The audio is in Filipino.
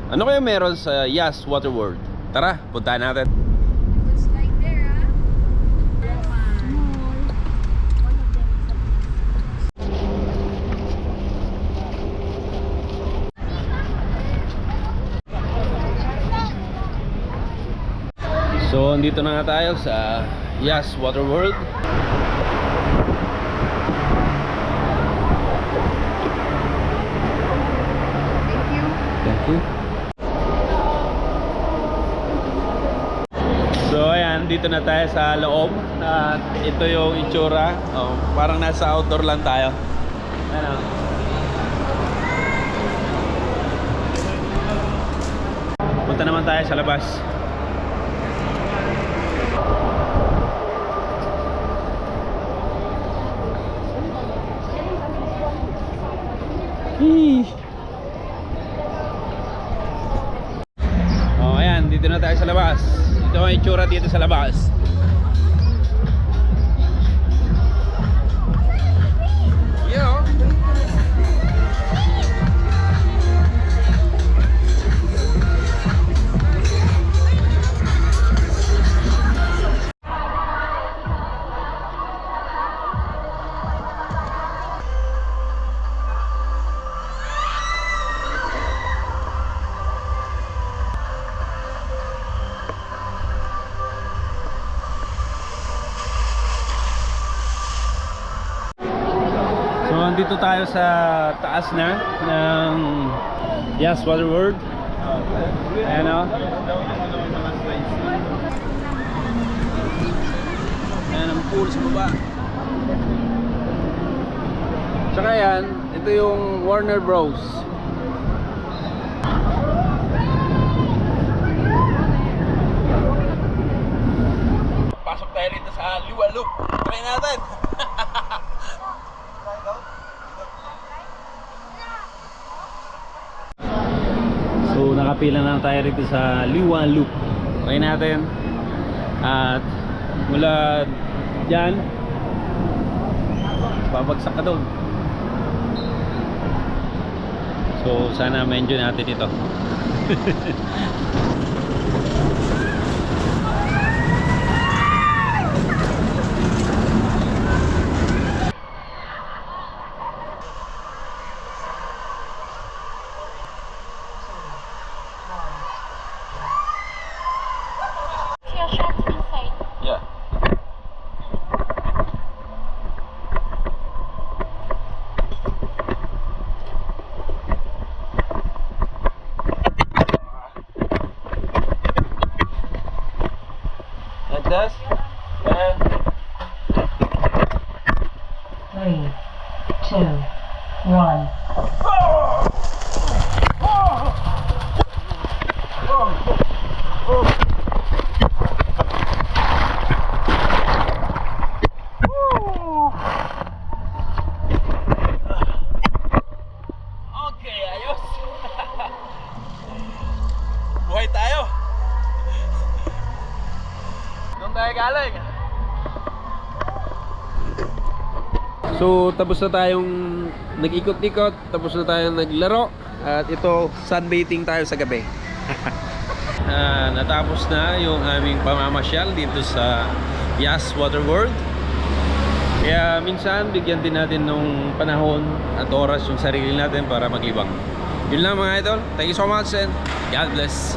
Ano kaya meron sa Yas Water World? Tara, puntahan natin. It's like there, ah. So, andito na nga tayo sa Yas Water World. Thank you. Thank you. So, ayan, dito na tayo sa loob. At ito yung itsura. Oh, parang nasa outdoor lang tayo. Ano? Punta naman tayo sa labas. Oh, ayan, dito na tayo sa labas. Ito ang itsura dito sa labas. Yo. So, andito tayo sa taas na ng Yas Water World. Ayan o. Ayan ang pool sa baba. Tsaka yan, ito yung Warner Bros. Pasok tayo rito sa Liwa Loop. Try natin. So, nakapila na tayo rito sa Liwa Loop. Try natin. At mula dyan, babagsak ka doon. So, sana ma-enjoy natin ito. Your shots inside. Yeah. Like this. And 3, 2, 1. okay, ayos. Buhay tayo. Doon tayo galing. So, tapos na tayong nag-ikot-ikot, tapos na tayong naglaro, at ito, sunbathing tayo sa gabi. Natapos na yung aming pamamasyal dito sa Yas Water World. Kaya minsan, bigyan din natin nung panahon at oras yung sarili natin para maglibang. Yun lang mga idol. Thank you so much and God bless.